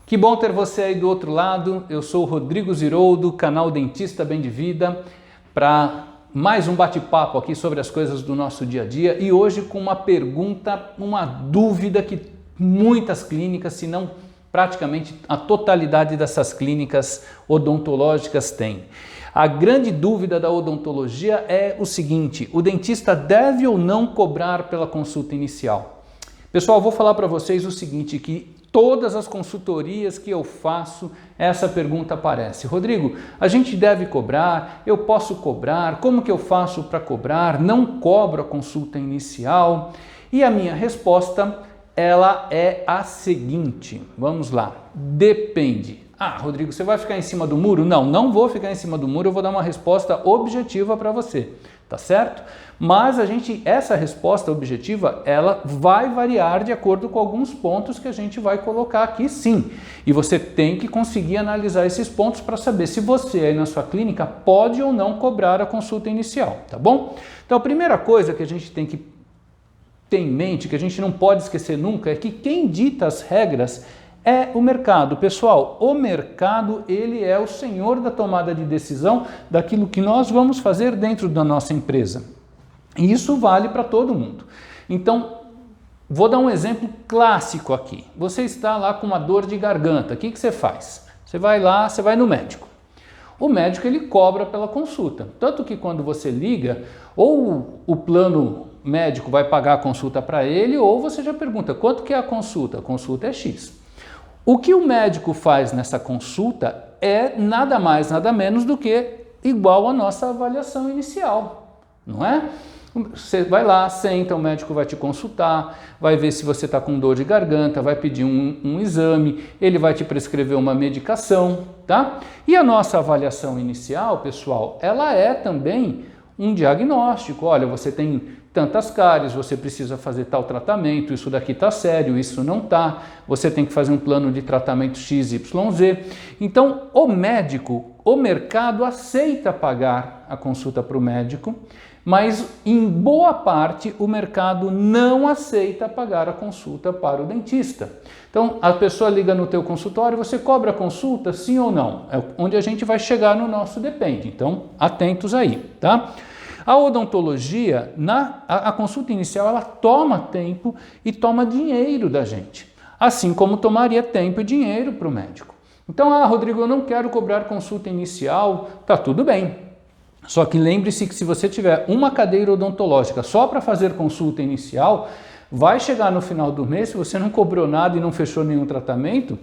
Que bom ter você aí do outro lado. Eu sou o Rodrigo Ziroldo, canal Dentista Bem de Vida, para mais um bate-papo aqui sobre as coisas do nosso dia a dia e hoje com uma pergunta, uma dúvida que muitas clínicas, se não praticamente a totalidade dessas clínicas odontológicas têm. A grande dúvida da odontologia é o seguinte: o dentista deve ou não cobrar pela consulta inicial? Pessoal, vou falar para vocês o seguinte, que todas as consultorias que eu faço, essa pergunta aparece. Rodrigo, a gente deve cobrar? Eu posso cobrar? Como que eu faço para cobrar? Não cobro a consulta inicial? E a minha resposta, ela é a seguinte, vamos lá, depende. Ah, Rodrigo, você vai ficar em cima do muro? Não, não vou ficar em cima do muro, eu vou dar uma resposta objetiva para você, tá certo? Mas essa resposta objetiva, ela vai variar de acordo com alguns pontos que a gente vai colocar aqui, sim. E você tem que conseguir analisar esses pontos para saber se você aí na sua clínica pode ou não cobrar a consulta inicial, tá bom? Então a primeira coisa que a gente tem que ter em mente, que a gente não pode esquecer nunca, é que quem dita as regras é o mercado. Pessoal, o mercado, ele é o senhor da tomada de decisão daquilo que nós vamos fazer dentro da nossa empresa. E isso vale para todo mundo. Então, vou dar um exemplo clássico aqui. Você está lá com uma dor de garganta, o que você faz? Você vai lá, você vai no médico. O médico, ele cobra pela consulta. Tanto que quando você liga, ou o plano médico vai pagar a consulta para ele, ou você já pergunta, quanto que é a consulta? A consulta é X. O que o médico faz nessa consulta é nada mais, nada menos do que igual à nossa avaliação inicial, não é? Você vai lá, senta, o médico vai te consultar, vai ver se você está com dor de garganta, vai pedir um exame, ele vai te prescrever uma medicação, tá? E a nossa avaliação inicial, pessoal, ela é também um diagnóstico. Olha, você tem tantas cáries, você precisa fazer tal tratamento, isso daqui está sério, isso não está, você tem que fazer um plano de tratamento XYZ. Então, o médico, o mercado aceita pagar a consulta para o médico, mas em boa parte o mercado não aceita pagar a consulta para o dentista. Então, a pessoa liga no teu consultório, você cobra a consulta, sim ou não? É onde a gente vai chegar no nosso depende. Então, atentos aí, tá? A odontologia, a consulta inicial, ela toma tempo e toma dinheiro da gente, assim como tomaria tempo e dinheiro para o médico. Então, Rodrigo, eu não quero cobrar consulta inicial, tá tudo bem. Só que lembre-se que se você tiver uma cadeira odontológica só para fazer consulta inicial, vai chegar no final do mês, se você não cobrou nada e não fechou nenhum tratamento,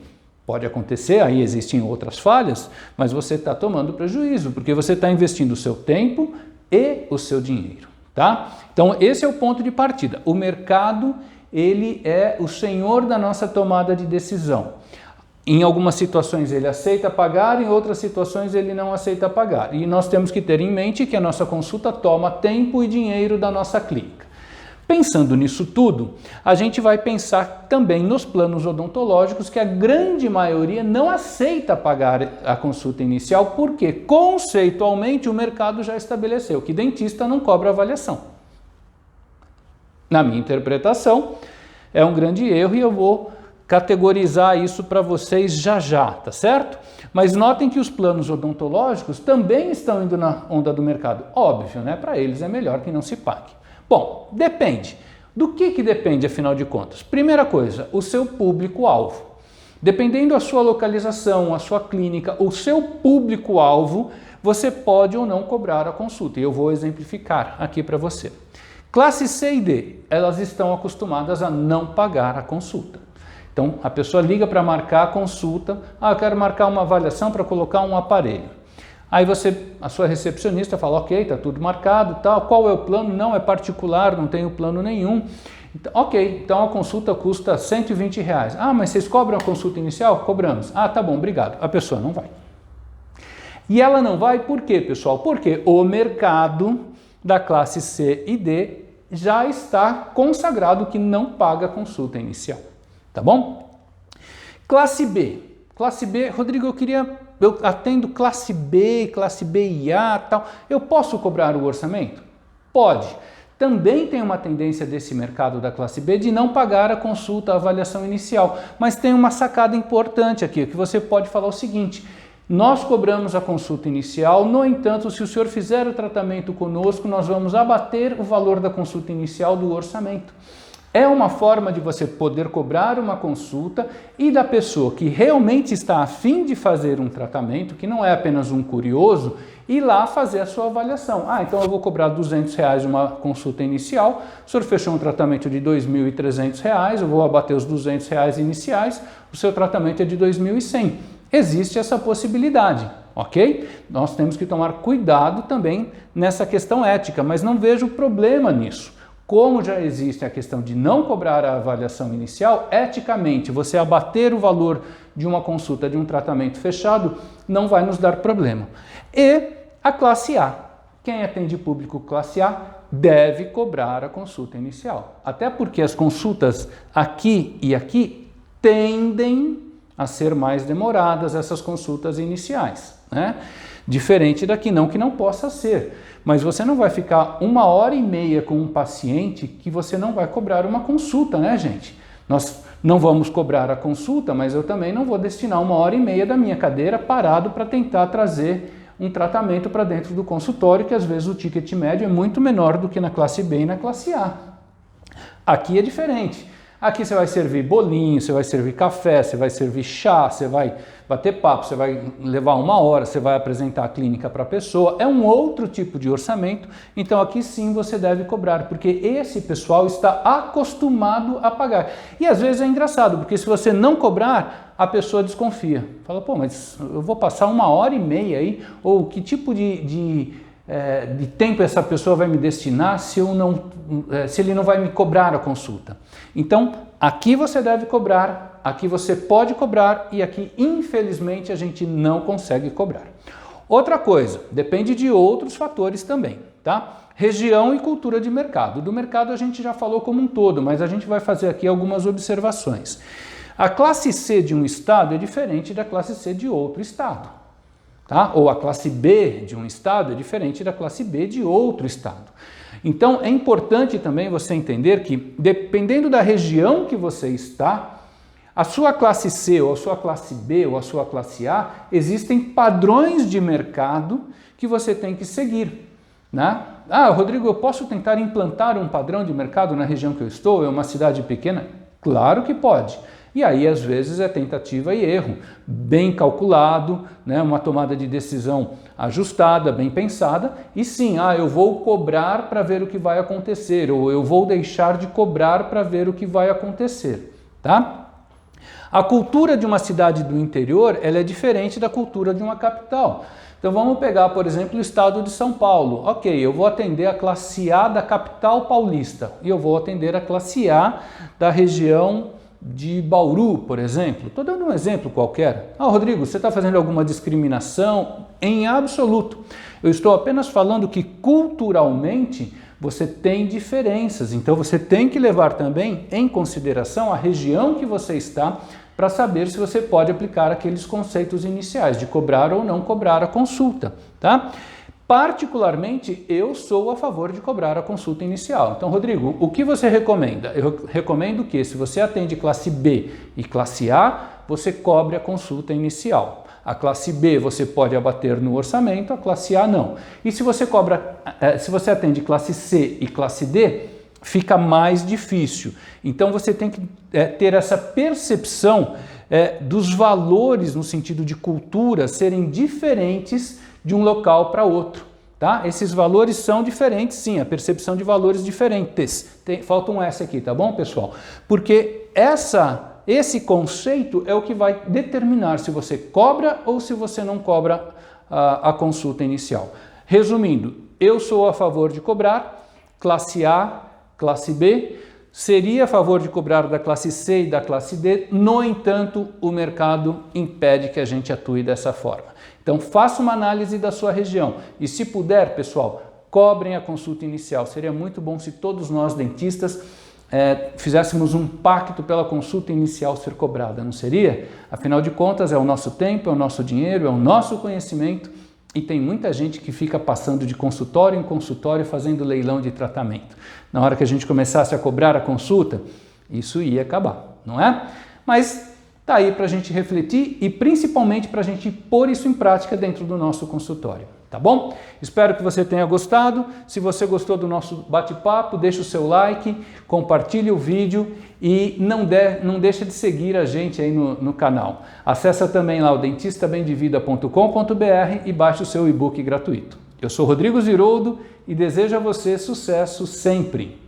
pode acontecer, aí existem outras falhas, mas você está tomando prejuízo, porque você está investindo o seu tempo e o seu dinheiro, tá? Então esse é o ponto de partida. O mercado, ele é o senhor da nossa tomada de decisão. Em algumas situações ele aceita pagar, em outras situações ele não aceita pagar. E nós temos que ter em mente que a nossa consulta toma tempo e dinheiro da nossa clínica. Pensando nisso tudo, a gente vai pensar também nos planos odontológicos que a grande maioria não aceita pagar a consulta inicial, porque conceitualmente o mercado já estabeleceu que dentista não cobra avaliação. Na minha interpretação, é um grande erro e eu vou categorizar isso para vocês já, tá certo? Mas notem que os planos odontológicos também estão indo na onda do mercado. Óbvio, né? Para eles é melhor que não se pague. Bom, depende. Do que depende, afinal de contas? Primeira coisa, o seu público-alvo. Dependendo da sua localização, a sua clínica, o seu público-alvo, você pode ou não cobrar a consulta. E eu vou exemplificar aqui para você. Classe C e D, elas estão acostumadas a não pagar a consulta. Então, a pessoa liga para marcar a consulta, eu quero marcar uma avaliação para colocar um aparelho. Aí a sua recepcionista fala, ok, está tudo marcado, tal. Qual é o plano? Não, é particular, não tenho plano nenhum. Então, ok, então a consulta custa R$120. Mas vocês cobram a consulta inicial? Cobramos. Tá bom, obrigado. A pessoa não vai. E ela não vai por quê, pessoal? Porque o mercado da classe C e D já está consagrado que não paga a consulta inicial. Tá bom? Classe B. Classe B, Rodrigo, eu atendo classe B e A, tal. Eu posso cobrar o orçamento? Pode. também tem uma tendência desse mercado da classe B de não pagar a consulta, a avaliação inicial. Mas tem uma sacada importante aqui, que você pode falar o seguinte: nós cobramos a consulta inicial, no entanto, se o senhor fizer o tratamento conosco, nós vamos abater o valor da consulta inicial do orçamento. É uma forma de você poder cobrar uma consulta e da pessoa que realmente está a fim de fazer um tratamento, que não é apenas um curioso, ir lá fazer a sua avaliação. Então eu vou cobrar R$200 uma consulta inicial, o senhor fechou um tratamento de R$2.300, eu vou abater os R$200 iniciais, o seu tratamento é de R$2.100. Existe essa possibilidade, ok? Nós temos que tomar cuidado também nessa questão ética, mas não vejo problema nisso. Como já existe a questão de não cobrar a avaliação inicial, eticamente, você abater o valor de uma consulta, de um tratamento fechado, não vai nos dar problema. E a classe A. Quem atende público classe A deve cobrar a consulta inicial. Até porque as consultas aqui e aqui tendem a ser mais demoradas, essas consultas iniciais, né? Diferente daqui, não que não possa ser, mas você não vai ficar 1h30 com um paciente que você não vai cobrar uma consulta, né, gente? Nós não vamos cobrar a consulta, mas eu também não vou destinar 1h30 da minha cadeira parado para tentar trazer um tratamento para dentro do consultório, que às vezes o ticket médio é muito menor do que na classe B e na classe A. Aqui é diferente. Aqui você vai servir bolinho, você vai servir café, você vai servir chá, você vai bater papo, você vai levar 1 hora, você vai apresentar a clínica para a pessoa. É um outro tipo de orçamento, então aqui sim você deve cobrar, porque esse pessoal está acostumado a pagar. E às vezes é engraçado, porque se você não cobrar, a pessoa desconfia. Fala, pô, mas eu vou passar 1h30 aí, ou que tipo de tempo essa pessoa vai me destinar se ele não vai me cobrar a consulta. Então, aqui você deve cobrar, aqui você pode cobrar e aqui, infelizmente, a gente não consegue cobrar. Outra coisa, depende de outros fatores também, tá? Região e cultura de mercado. Do mercado a gente já falou como um todo, mas a gente vai fazer aqui algumas observações. A classe C de um estado é diferente da classe C de outro estado. Tá? Ou a classe B de um estado é diferente da classe B de outro estado. Então é importante também você entender que, dependendo da região que você está, a sua classe C ou a sua classe B ou a sua classe A, existem padrões de mercado que você tem que seguir, né? Rodrigo, eu posso tentar implantar um padrão de mercado na região que eu estou? É uma cidade pequena? Claro que pode. E aí, às vezes, é tentativa e erro, bem calculado, né? Uma tomada de decisão ajustada, bem pensada, e sim, eu vou cobrar para ver o que vai acontecer, ou eu vou deixar de cobrar para ver o que vai acontecer, tá? A cultura de uma cidade do interior, ela é diferente da cultura de uma capital. Então vamos pegar, por exemplo, o estado de São Paulo. Ok, eu vou atender a classe A da capital paulista, e eu vou atender a classe A da região de Bauru, por exemplo. Estou dando um exemplo qualquer. Rodrigo, você está fazendo alguma discriminação? Em absoluto. Eu estou apenas falando que culturalmente você tem diferenças, então você tem que levar também em consideração a região que você está para saber se você pode aplicar aqueles conceitos iniciais de cobrar ou não cobrar a consulta, tá? Particularmente, eu sou a favor de cobrar a consulta inicial. Então, Rodrigo, o que você recomenda? Eu recomendo que, se você atende classe B e classe A, você cobre a consulta inicial. A classe B você pode abater no orçamento, a classe A não. E se você atende classe C e classe D, fica mais difícil. Então, você tem que ter essa percepção dos valores no sentido de cultura serem diferentes de um local para outro, tá? Esses valores são diferentes, sim, a percepção de valores diferentes. Falta um S aqui, tá bom, pessoal? Porque esse conceito é o que vai determinar se você cobra ou se você não cobra a consulta inicial. Resumindo, eu sou a favor de cobrar, classe A, classe B, seria a favor de cobrar da classe C e da classe D, no entanto, o mercado impede que a gente atue dessa forma. Então, faça uma análise da sua região e, se puder, pessoal, cobrem a consulta inicial. Seria muito bom se todos nós, dentistas, fizéssemos um pacto pela consulta inicial ser cobrada, não seria? Afinal de contas, é o nosso tempo, é o nosso dinheiro, é o nosso conhecimento E tem muita gente que fica passando de consultório em consultório fazendo leilão de tratamento. Na hora que a gente começasse a cobrar a consulta, isso ia acabar, não é? Mas tá aí para a gente refletir e principalmente para a gente pôr isso em prática dentro do nosso consultório, tá bom? Espero que você tenha gostado. Se você gostou do nosso bate-papo, deixa o seu like, compartilhe o vídeo e não deixa de seguir a gente aí no canal. Acesse também lá o dentistabemdevida.com.br e baixe o seu e-book gratuito. Eu sou Rodrigo Ziroldo e desejo a você sucesso sempre!